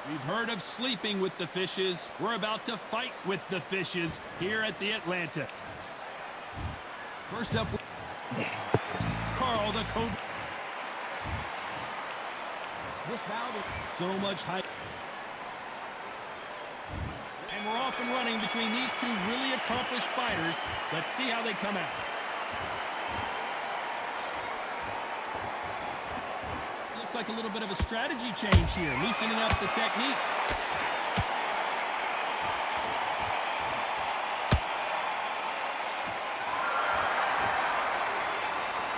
We've heard of sleeping with the fishes. We're about to fight with the fishes here at the Atlantis. First up, Carl the Cobra. This bout, so much hype. And we're off and running between these two really accomplished fighters. Let's see how they come out. Looks like a little bit of a strategy change here, loosening up the technique.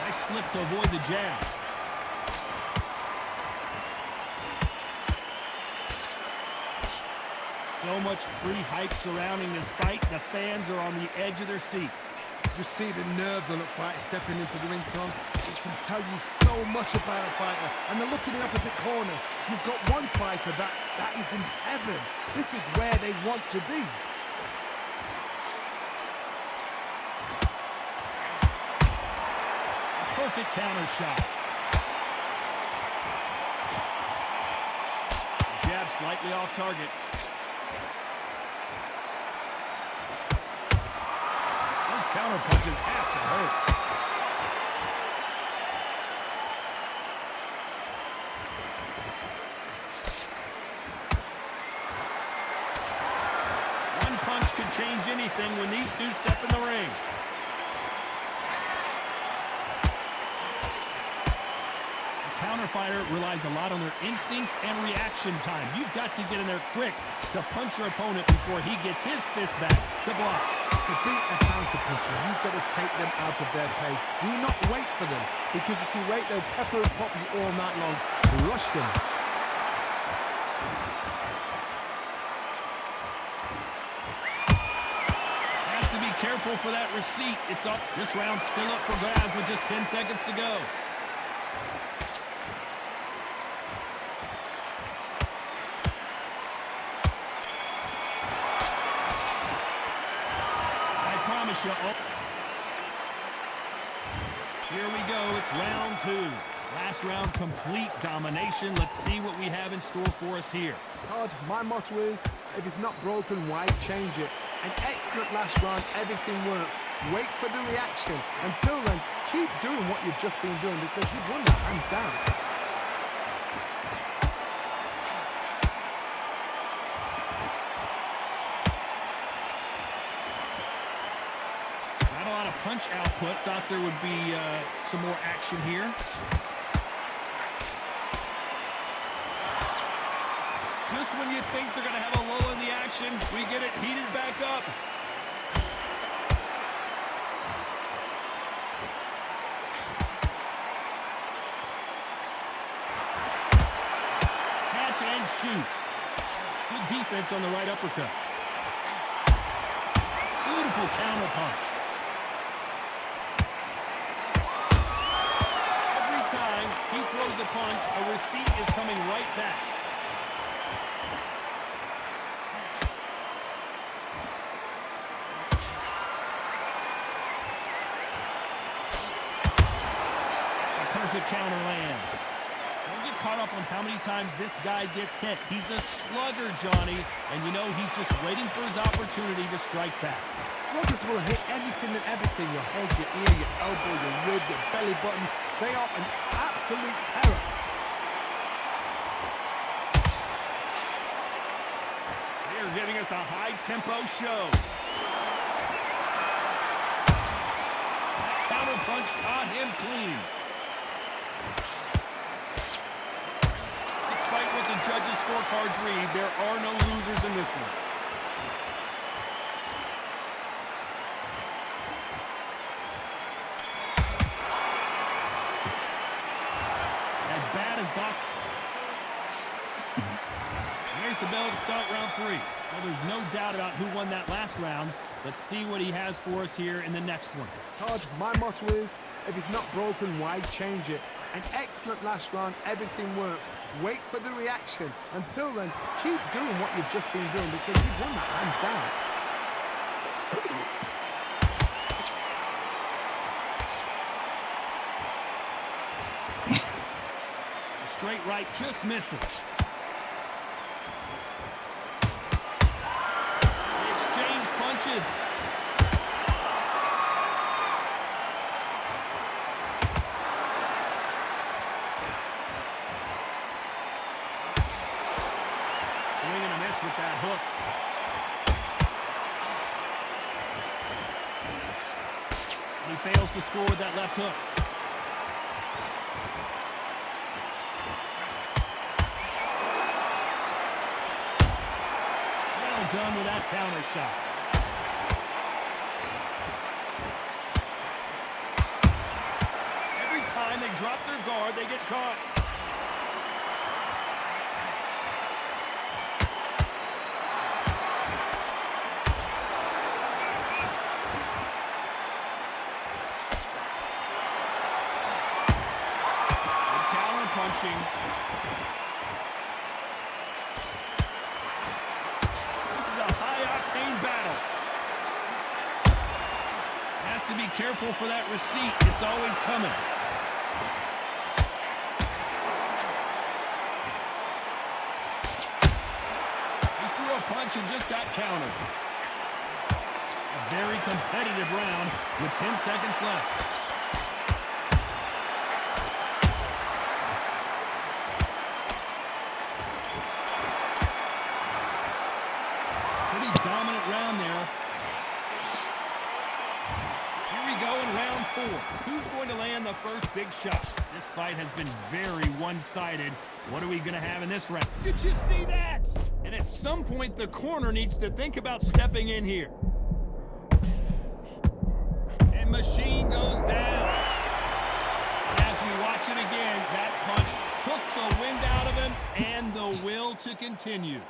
Nice slip to avoid the jab. So much pre-hype surrounding this fight. The fans are on the edge of their seats. Just see the nerves on a fighter stepping into the ring, Tom. It can tell you so much about a fighter. And then look in the opposite corner. You've got one fighter that is in heaven. This is where they want to be. Perfect counter shot. Jab slightly off target. Counter punches have to hurt. One punch could change anything when these two step in the ring. The counter fighter relies a lot on their instincts and reaction time. You've got to get in there quick to punch your opponent before he gets his fist back to block. To beat a counter-puncher, you've got to take them out of their pace. Do not wait for them, because if you wait, they'll pepper and pop you all night long. Rush them. Has to be careful for that receipt. It's up. This round's still up for grabs with just 10 seconds to go. Here we go, it's round two. Last round, complete domination. Let's see what we have in store for us here. Todd, my motto is, if it's not broken, why change it? An excellent last round, everything works. Wait for the reaction. Until then, keep doing what you've just been doing, because you've won that hands down. Punch output. Thought there would be some more action here. Just when you think they're going to have a lull in the action, we get it heated back up. Catch and shoot. Good defense on the right uppercut. Beautiful counter punch. He throws a punch, a receipt is coming right back. A perfect counter lands. Don't get caught up on how many times this guy gets hit. He's a slugger, Johnny, and you know he's just waiting for his opportunity to strike back. Sluggers will hit anything and everything. Your head, your ear, your elbow, your rib, your belly button. They are an absolute terror. They're giving us a high-tempo show. That counter punch caught him clean. Despite what the judges' scorecards read, there are no losers in this one. There's the bell to start round three. Well, there's no doubt about who won that last round. Let's see what he has for us here in the next one. Todd, my motto is, if it's not broken, why change it? An excellent last round, everything works. Wait for the reaction. Until then, keep doing what you've just been doing, because you've won that hands down. Straight right just misses. punches. Swing and a miss with that hook. He fails to score with that left hook. Well done with that counter shot. Every time they drop their guard, they get caught. Punching. This is a high-octane battle. Has to be careful for that receipt. It's always coming. He threw a punch and just got countered. A very competitive round with 10 seconds left. Dominant round there. Here we go in round 4. Who's going to land the first big shot? This fight has been very one-sided. What are we going to have in this round? Did you see that? And at some point, the corner needs to think about stepping in here. And Machine goes down. As we watch it again, that punch took the wind out of him and the will to continue.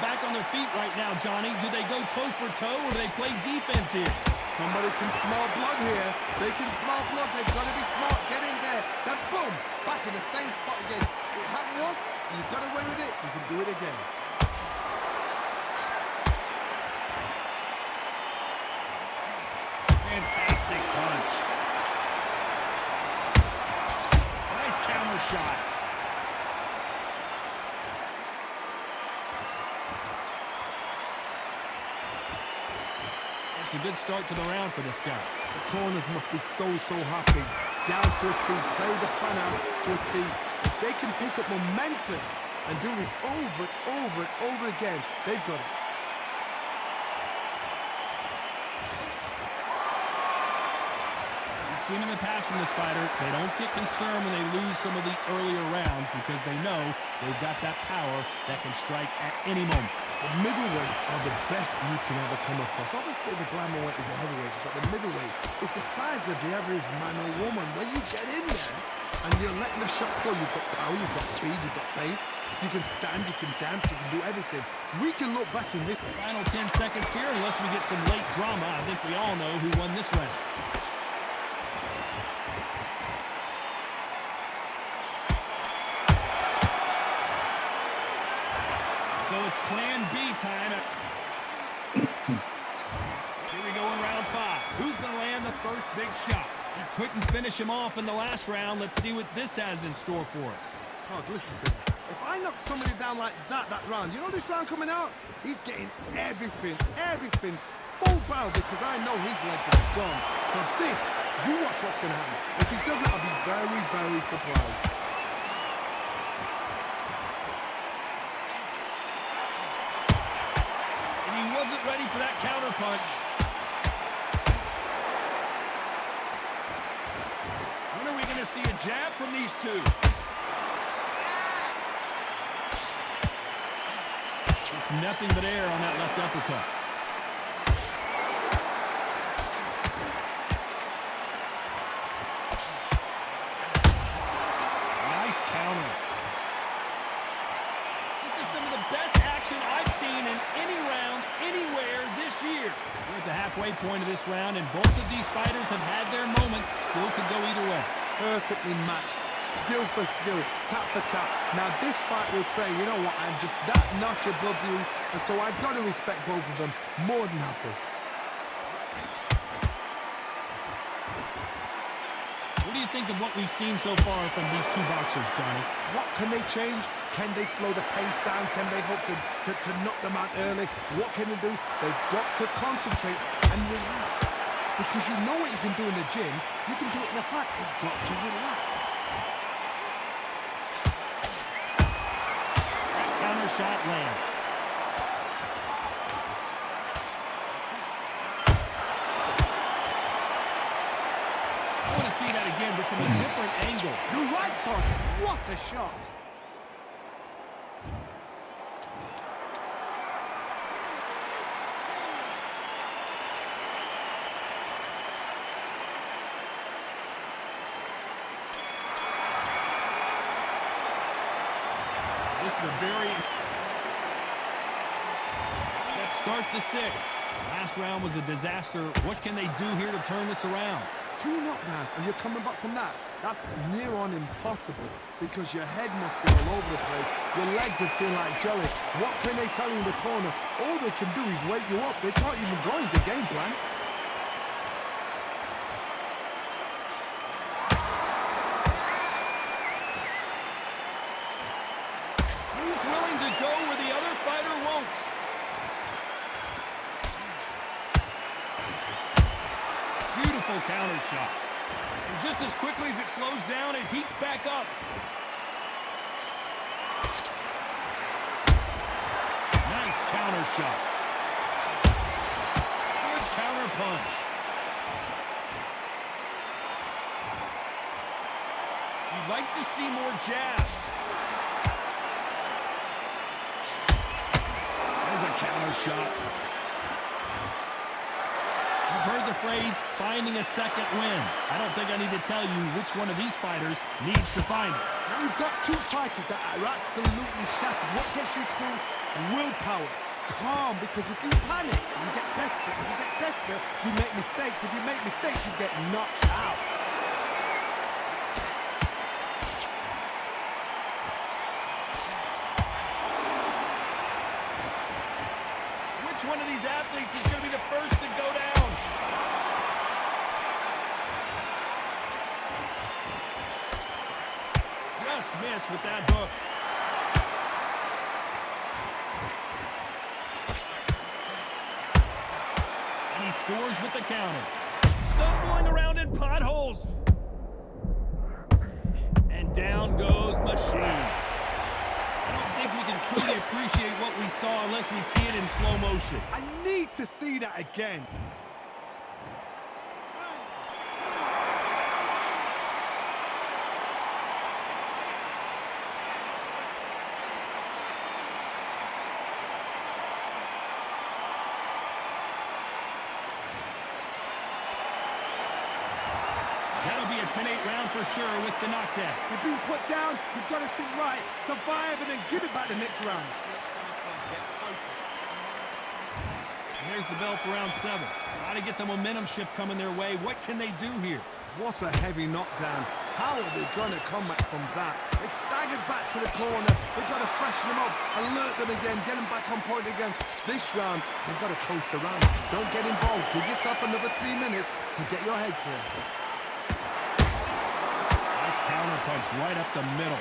Back on their feet right now, Johnny. Do they go toe for toe or do they play defense here? Somebody can smell blood here. They can smell blood. They've got to be smart. Get in there. Then boom, back in the same spot again. It happened once, you got away with it, you can do it again. Fantastic punch. Nice counter shot. A good start to the round for this guy. The corners must be so happy. Down to a T, play the plan out to a T. If they can pick up momentum and do this over and over again, they've got it. We've seen in the past from this fighter, they don't get concerned when they lose some of the earlier rounds because they know they've got that power that can strike at any moment. The middleweights are the best you can ever come across. Obviously, the glamour weight is the heavyweight, but the middleweight is the size of the average man or woman. When you get in there and you're letting the shots go, you've got power, you've got speed, you've got pace. You can stand, you can dance, you can do everything. We can look back in this. Final 10 seconds here, unless we get some late drama. I think we all know who won this round. So it's plan B time. Here we go in round 5. Who's going to land the first big shot? You couldn't finish him off in the last round. Let's see what this has in store for us. Todd, listen to me. If I knock somebody down like that round, you know this round coming out? He's getting everything, full barrel because I know his leg is gone. So this, you watch what's going to happen. If he doesn't, I'll be very, very surprised. Wasn't ready for that counter punch. When are we going to see a jab from these two? It's nothing but air on that left uppercut. Nice counter. This is some of the best action I've seen in any round, anywhere this year. We're at the halfway point of this round, and both of these fighters have had their moments. Still could go either way. Perfectly matched. Skill for skill, tap for tap. Now this fight will say, you know what, I'm just that notch above you, and so I've got to respect both of them more than happy. What do you think of what we've seen so far from these two boxers, Johnny? What can they change? Can they slow the pace down? Can they hope to knock them out early? What can they do? They've got to concentrate and relax. Because you know what you can do in the gym, you can do it in a fight. You've got to relax. That counter shot lands. I want to see that again, but from a different angle. You're right, target. What a shot. This is a very... Let's start the sixth. Last round was a disaster. What can they do here to turn this around? 2 knockdowns and you're coming back from that. That's near on impossible because your head must be all over the place. Your legs would feel like jelly. What can they tell you in the corner? All they can do is wake you up. They can't even go into game plan. Who's willing to go where the other fighter won't? Beautiful counter shot. And just as quickly as it slows down, it heats back up. Nice counter shot. Good counter punch. You'd like to see more jabs. There's a counter shot. You've heard the phrase, finding a second win. I don't think I need to tell you which one of these fighters needs to find it. Now you've got 2 fighters that are absolutely shattered. What gets you through? Willpower. Calm, because if you panic, you get desperate. If you get desperate, you make mistakes. If you make mistakes, you get knocked out. Which one of these athletes is going to be the first to go down? Just missed with that hook. And he scores with the counter. Stumbling around in potholes. And down goes Machine. I don't think we can truly appreciate what we saw unless we see it in slow motion. I need to see that again. That'll be a 10-8 round for sure with the knockdown. You've been put down, you've got to think right, survive, and then give it back the next round. And there's the bell for round 7. Got to get the momentum shift coming their way. What can they do here? What a heavy knockdown. How are they going to come back from that? They staggered back to the corner. They've got to freshen them up, alert them again, get them back on point again. This round, they've got to coast around. Don't get involved. Give yourself another 3 minutes to get your head clear. Nice counter punch right up the middle.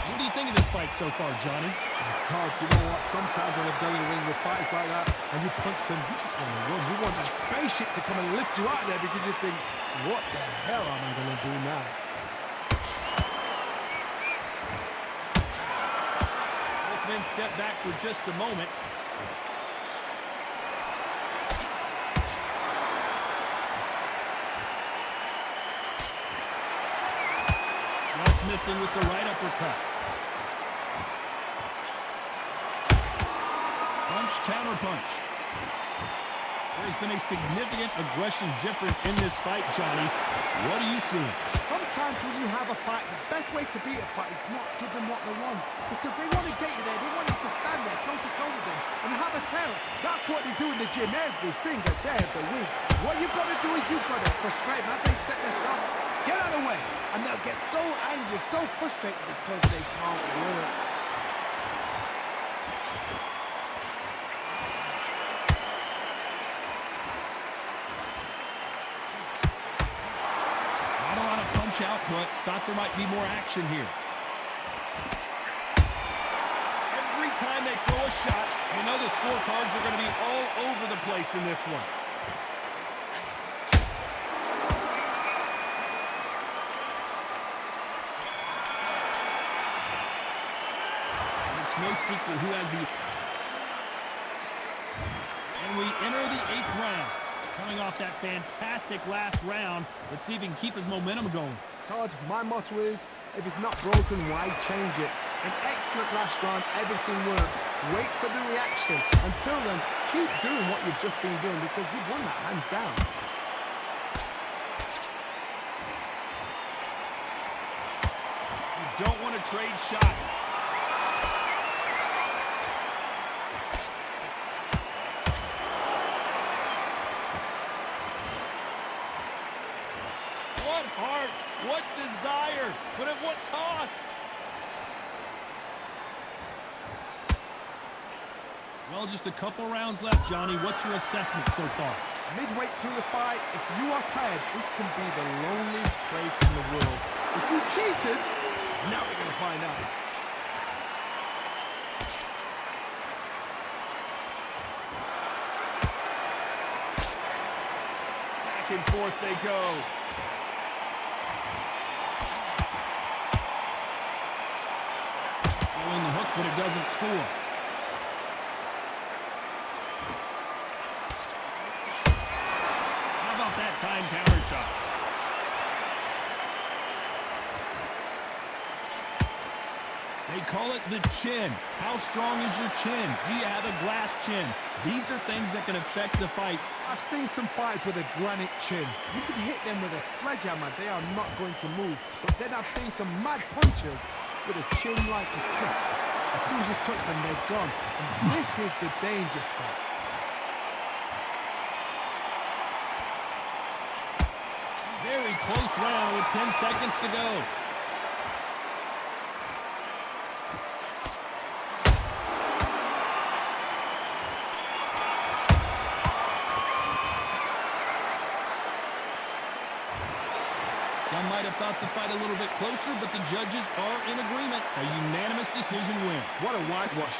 What do you think of this fight so far, Johnny? Todd, you know what? Sometimes when I've done in the ring with fights like that, and you punch them, you just want to run. You want that spaceship to come and lift you out of there because you think, what the hell am I going to do now? Both men step back for just a moment. Just missing with the right uppercut. Punch, counter punch. There's been a significant aggression difference in this fight, Johnny. What do you see? Sometimes when you have a fight, the best way to beat a fight is not give them what they want. Because they want to get you there. They want you to stand there toe-to-toe with them and have a terror. That's what they do in the gym every single day of the week. What you've got to do is you've got to frustrate them as they set their shots. Get out of the way. And they'll get so angry, so frustrated because they can't work. thought there might be more action here. Every time they throw a shot, you know the scorecards are going to be all over the place in this one. It's no secret who has the... And we enter the 8th round. Coming off that fantastic last round, let's see if he can keep his momentum going. Todd, my motto is, if it's not broken, why change it? An excellent last round, everything works. Wait for the reaction. Until then, keep doing what you've just been doing because you've won that hands down. You don't want to trade shots. What heart, what desire, but at what cost? Well, just a couple rounds left, Johnny. What's your assessment so far? Midway through the fight, if you are tired, this can be the loneliest place in the world. If you cheated, now we're going to find out. Back and forth they go. Going the hook, but it doesn't score. How about that time counter shot? They call it the chin. How strong is your chin? Do you have a glass chin? These are things that can affect the fight. I've seen some fights with a granite chin. You can hit them with a sledgehammer, they are not going to move. But then I've seen some mad punchers with a chin like a crisp. As soon as you touch them, they're gone. And this is the danger spot. Very close round with 10 seconds to go. Some might have thought the fight a little bit closer, but the judges are in agreement. A unanimous decision win. What a whitewash.